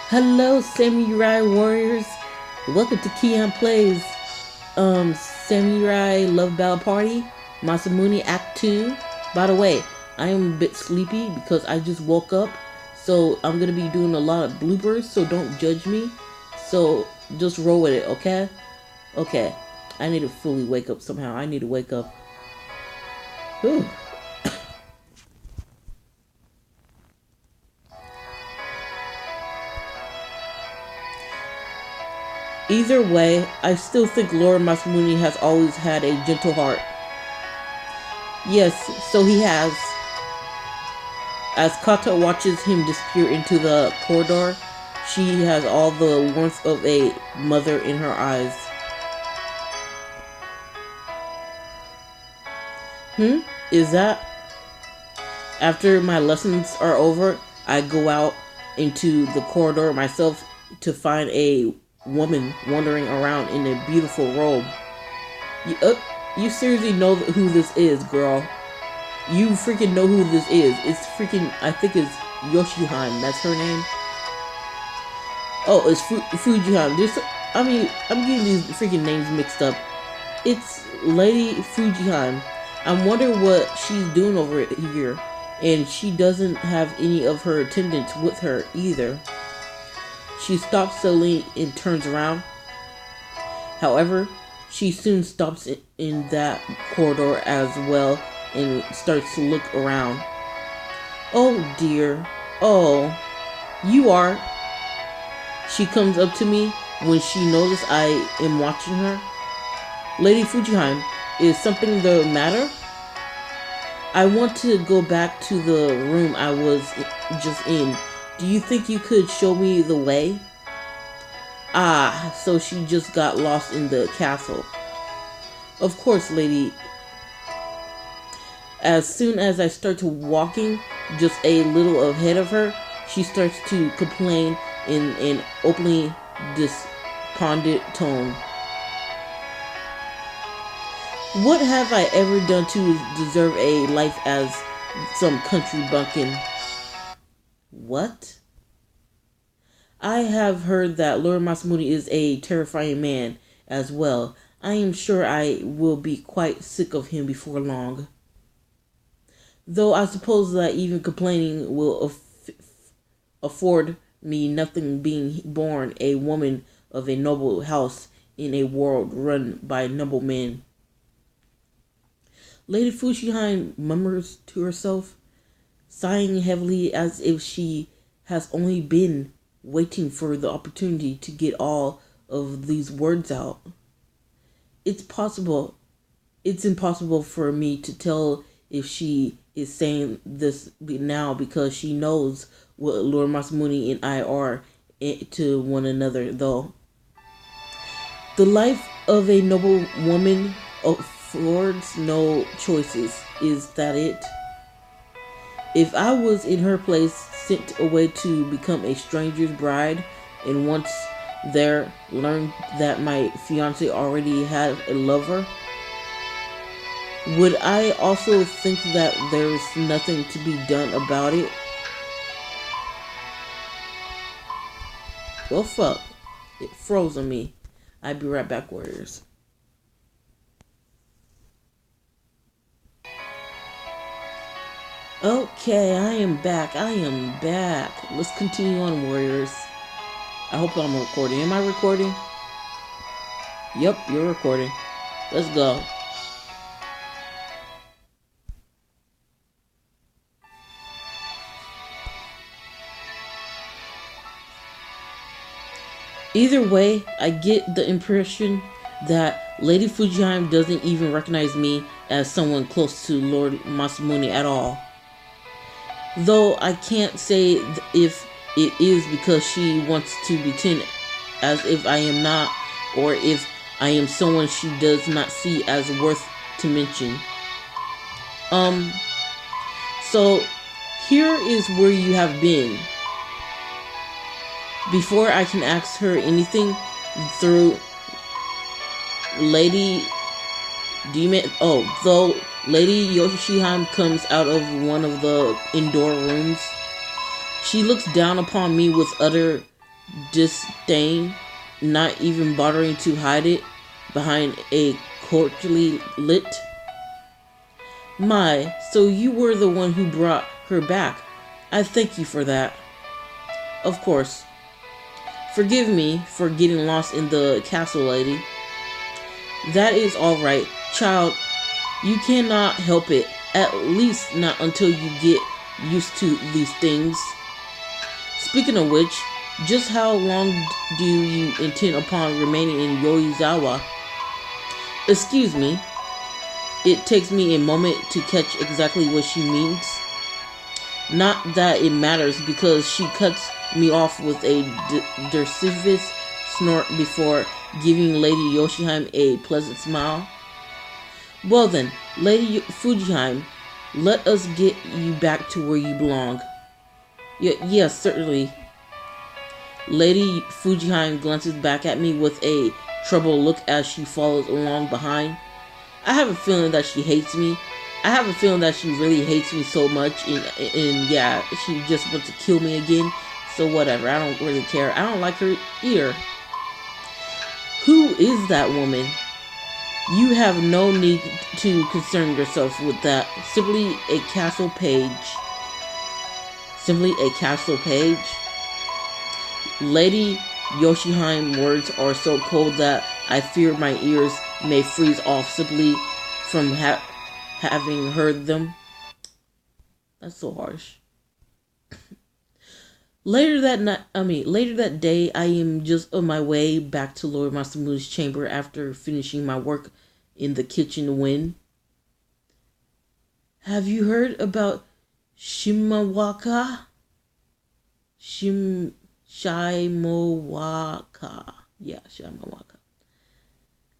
Hello, Samurai Warriors. Welcome to Keon Plays. Samurai Love Battle Party, Masamune Act 2. By the way, I am a bit sleepy because I just woke up, so I'm gonna be doing a lot of bloopers, so don't judge me. So just roll with it, okay? Okay. I need to fully wake up somehow. I need to wake up. Whew. Either way, I still think Lord Masamune has always had a gentle heart. Yes, so he has. As Kata watches him disappear into the corridor, she has all the warmth of a mother in her eyes. Is that? After my lessons are over, I go out into the corridor myself to find a woman wandering around in a beautiful robe. You seriously know who this is, girl. You freaking know who this is. It's freaking, I think it's Yoshihime. That's her name. Oh, it's Fujihime. I'm getting these freaking names mixed up. It's Lady Fujihime. I wonder what she's doing over here. And she doesn't have any of her attendants with her either. She stops suddenly and turns around. However, she soon stops in that corridor as well and starts to look around. Oh dear. Oh, you are. She comes up to me when she notices I am watching her. Lady Fujihime, is something the matter? I want to go back to the room I was just in. Do you think you could show me the way? Ah, so she just got lost in the castle. Of course, lady. As soon as I start to walking just a little ahead of her, she starts to complain in an openly despondent tone. What have I ever done to deserve a life as some country bumpkin? What? I have heard that Lord Masamune is a terrifying man as well. I am sure I will be quite sick of him before long. Though I suppose that even complaining will afford me nothing, being born a woman of a noble house in a world run by noble men. Lady Fujihime murmurs to herself, sighing heavily as if she has only been waiting for the opportunity to get all of these words out. It's impossible for me to tell if she is saying this now because she knows what Lord Masamune and I are to one another, though. The life of a noble woman affords no choices. Is that it? If I was in her place, sent away to become a stranger's bride, and once there learned that my fiancé already had a lover, would I also think that there's nothing to be done about it? Well, fuck. It froze on me. I'll be right back, warriors. Okay, I am back. Let's continue on, warriors. I hope I'm recording. Am I recording? Yep, you're recording. Let's go. Either way, I get the impression that Lady Fujihime doesn't even recognize me as someone close to Lord Masamune at all. Though I can't say if it is because she wants to pretend as if I am not, or if I am someone she does not see as worth to mention. So here is where you have been. Before I can ask her anything, through Lady though Lady Yoshihime comes out of one of the indoor rooms. She looks down upon me with utter disdain, not even bothering to hide it behind a cordially lit. My, so you were the one who brought her back. I thank you for that. Of course. Forgive me for getting lost in the castle, lady. That is alright, child. You cannot help it. At least not until you get used to these things. Speaking of which, just how long do you intend upon remaining in Yoizawa? Excuse me. It takes me a moment to catch exactly what she means. Not that it matters, because she cuts me off with a derisive snort before giving Lady Yoshihime a pleasant smile. Well then, Lady Fujihime, let us get you back to where you belong. Yes, certainly. Lady Fujihime glances back at me with a troubled look as she follows along behind. I have a feeling that she hates me. I have a feeling that she really hates me so much, and yeah, she just wants to kill me again. So whatever, I don't really care. I don't like her either. Who is that woman? You have no need to concern yourself with that. Simply a castle page. Simply a castle page. Lady Yoshihime words are so cold that I fear my ears may freeze off simply from having heard them. That's so harsh. Later that day, I am just on my way back to Lord Masamune's chamber after finishing my work in the kitchen when... Have you heard about Shimawaka? Shimawaka. Yeah, Shimawaka.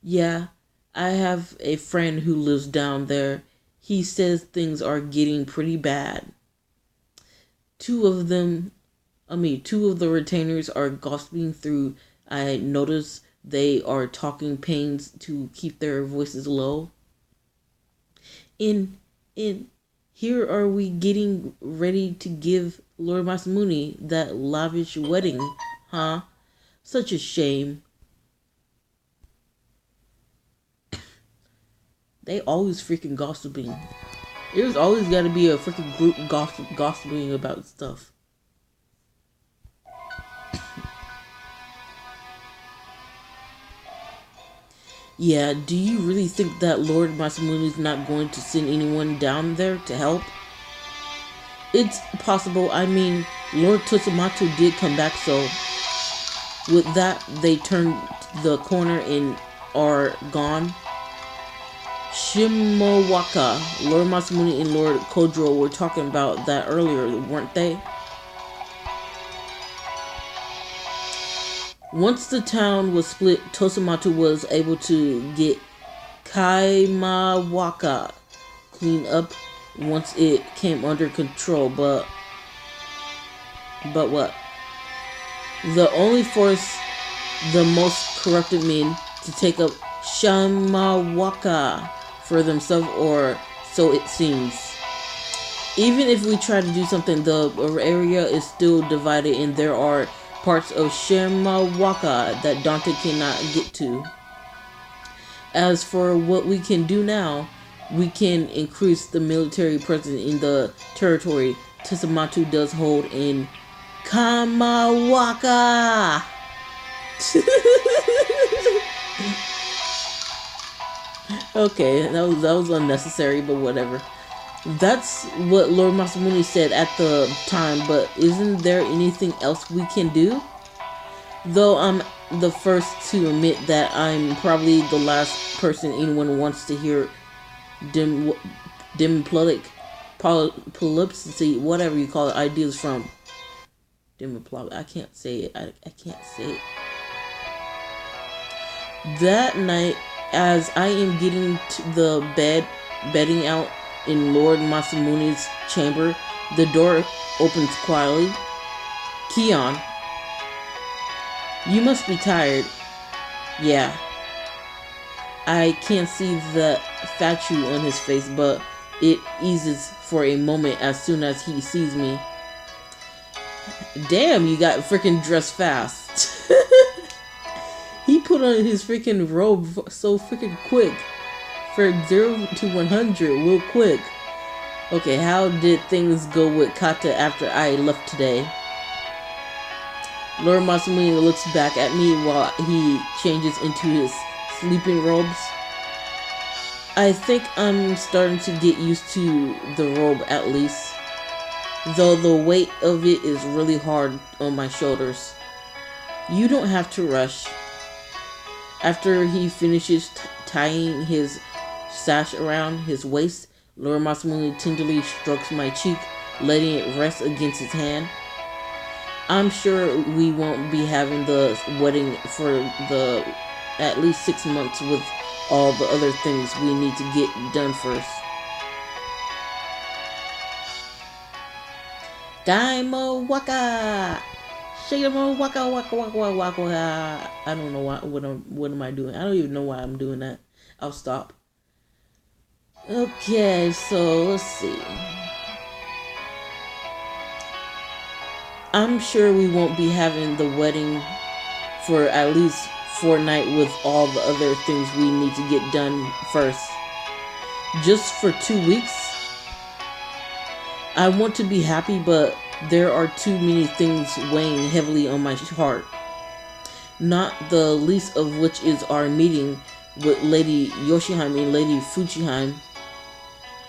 Yeah, I have a friend who lives down there. He says things are getting pretty bad. Two of the retainers are gossiping through. I notice they are talking pains to keep their voices low. Here are we getting ready to give Lord Masamune that lavish wedding, huh? Such a shame. They always freaking gossiping. There's always got to be a freaking group gossiping about stuff. Yeah, do you really think that Lord Masamune is not going to send anyone down there to help? It's possible. I mean, Lord Tsutsumatu did come back, so with that, they turned the corner and are gone. Shimawaka, Lord Masamune and Lord Kodro were talking about that earlier, weren't they? Once the town was split, Tsutsumatu was able to get Kaimawaka cleaned up once it came under control, but what? The only force the most corrupted men to take up Shimawaka for themselves, or so it seems. Even if we try to do something, the area is still divided and there are parts of Shimawaka that Dante cannot get to. As for what we can do now, we can increase the military presence in the territory Tsutsumatu does hold in Kamawaka. Okay, that was unnecessary, but whatever. That's what Lord Masamune said at the time, but isn't there anything else we can do? Though I'm the first to admit that I'm probably the last person anyone wants to hear polypsy, whatever you call it, ideas from. I can't say it. I can't say it. That night, as I am getting to the bedding out in Lord Masamune's chamber, the door opens quietly. Kion, you must be tired. Yeah. I can't see the fatu on his face, but it eases for a moment as soon as he sees me. Damn, you got freaking dressed fast. He put on his freaking robe so freaking quick. For 0 to 100 real quick. Okay, how did things go with Kata after I left today? Lord Masamune looks back at me while he changes into his sleeping robes. I think I'm starting to get used to the robe at least. Though the weight of it is really hard on my shoulders. You don't have to rush. After he finishes tying his sash around his waist, Lord Masamune tenderly strokes my cheek, letting it rest against his hand. I'm sure we won't be having the wedding for the at least 6 months with all the other things we need to get done first. Daimo waka! Shigamo waka waka waka waka waka. I don't know what am I doing? I don't even know why I'm doing that. I'll stop. Okay, so let's see. I'm sure we won't be having the wedding for at least fortnight with all the other things we need to get done first. Just for 2 weeks? I want to be happy, but there are too many things weighing heavily on my heart. Not the least of which is our meeting with Lady Yoshihime and Lady Fujihime.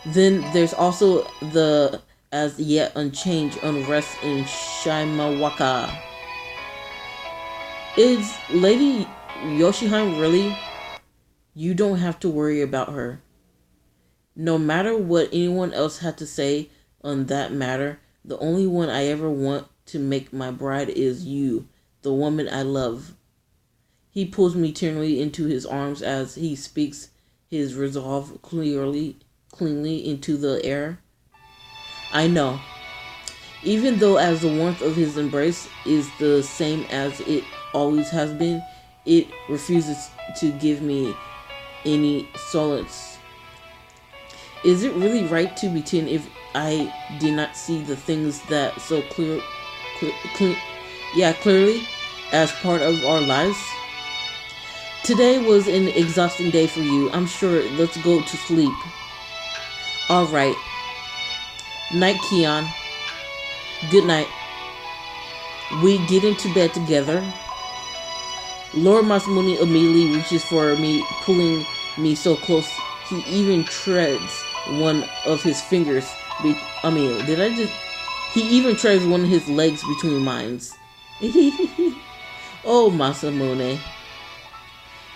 Then there's also the as yet unchanged unrest in Shimawaka. Is Lady Yoshihime really? You don't have to worry about her. No matter what anyone else had to say on that matter, the only one I ever want to make my bride is you, the woman I love. He pulls me tenderly into his arms as he speaks his resolve cleanly into the air. I know. Even though as the warmth of his embrace is the same as it always has been, it refuses to give me any solace. Is it really right to pretend if I did not see the things that so clearly as part of our lives? Today was an exhausting day for you. I'm sure. Let's go to sleep. Alright. Night, Kion. Good night. We get into bed together. Lord Masamune immediately reaches for me, pulling me so close he even treads one of his fingers. He even treads one of his legs between mine. Oh, Masamune.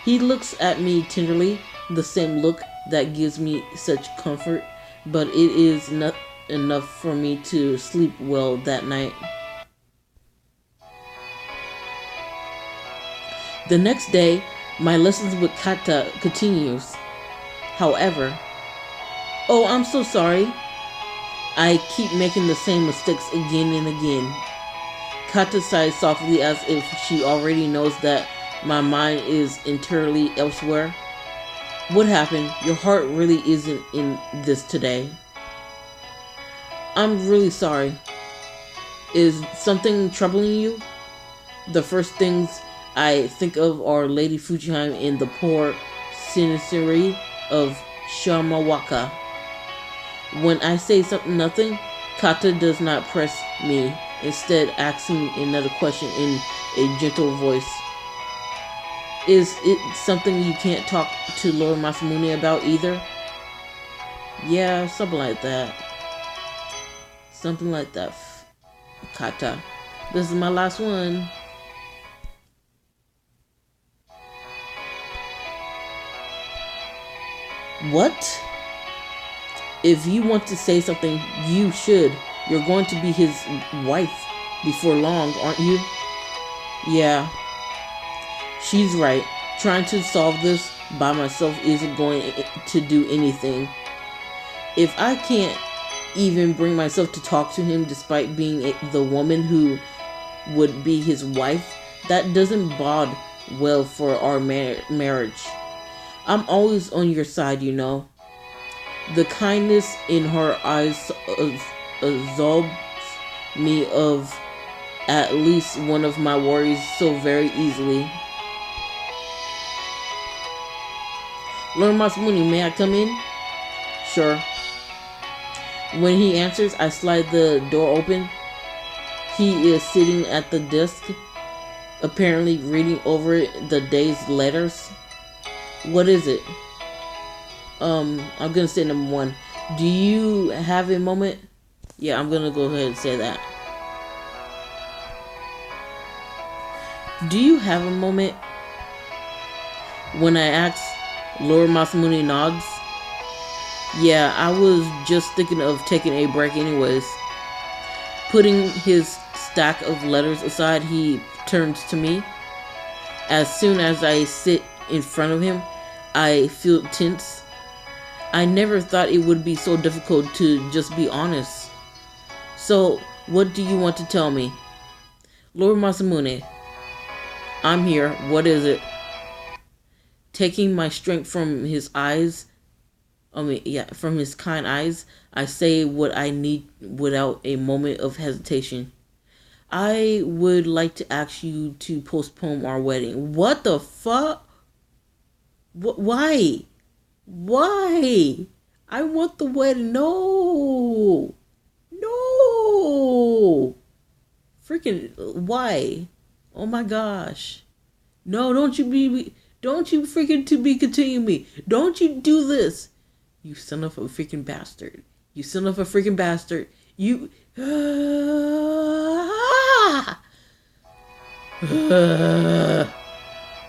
He looks at me tenderly, the same look that gives me such comfort, but it is not enough for me to sleep well that night. The next day, my lessons with Kata continues. However, oh, I'm so sorry. I keep making the same mistakes again and again. Kata sighs softly as if she already knows that my mind is entirely elsewhere. What happened? Your heart really isn't in this today. I'm really sorry. Is something troubling you? The first things I think of are Lady Fujihime and the poor sinistery of Shimawaka. When I say nothing, Kata does not press me, instead asking another question in a gentle voice. Is it something you can't talk to Lord Masamune about either? Yeah, something like that. Something like that, Kata. This is my last one. What? If you want to say something, you should. You're going to be his wife before long, aren't you? Yeah. She's right. Trying to solve this by myself isn't going to do anything. If I can't even bring myself to talk to him despite being the woman who would be his wife, that doesn't bode well for our marriage. I'm always on your side, you know. The kindness in her eyes absolves me of at least one of my worries so very easily. Lord Masamune, may I come in? Sure. When he answers, I slide the door open. He is sitting at the desk, apparently reading over the day's letters. What is it? I'm gonna say number 1. Do you have a moment? Yeah, I'm gonna go ahead and say that. Do you have a moment? When I ask, Lord Masamune nods. Yeah, I was just thinking of taking a break anyways. Putting his stack of letters aside, he turns to me. As soon as I sit in front of him, I feel tense. I never thought it would be so difficult to just be honest. So, what do you want to tell me? Lord Masamune, I'm here. What is it? Taking my strength from his eyes, from his kind eyes, I say what I need without a moment of hesitation. I would like to ask you to postpone our wedding. What the fuck? Why? Why? I want the wedding. No. No. Freaking why? Oh my gosh. No, don't you freaking to be continuing me. Don't you do this. You son of a freaking bastard. You son of a freaking bastard. You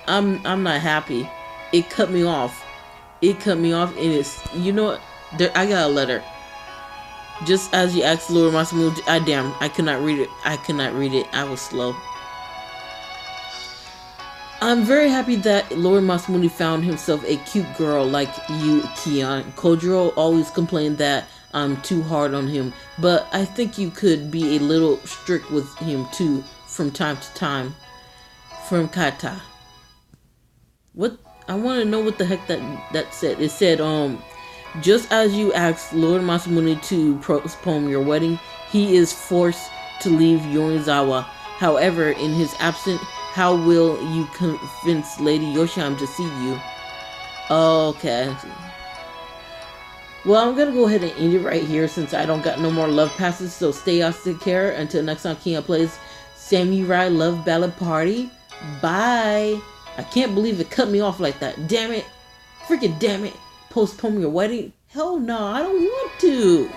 I'm not happy. It cut me off. And it's, you know what? I got a letter. Just as you asked Lord Masamune, I could not read it. I was slow. I'm very happy that Lord Masamune found himself a cute girl like you, Kion. Kojiro always complained that I'm too hard on him, but I think you could be a little strict with him too, from time to time. From Kata. What? I want to know what the heck that said. It said, just as you asked Lord Masamune to postpone your wedding, he is forced to leave Yorizawa. However, in his absence, how will you convince Lady Yoshihime to see you? Okay. Well, I'm going to go ahead and end it right here since I don't got no more love passes. So stay out, take care. Until next time, Kion plays Samurai Love Ballad Party. Bye. I can't believe it cut me off like that. Damn it. Freaking damn it. Postpone your wedding? Hell no, I don't want to.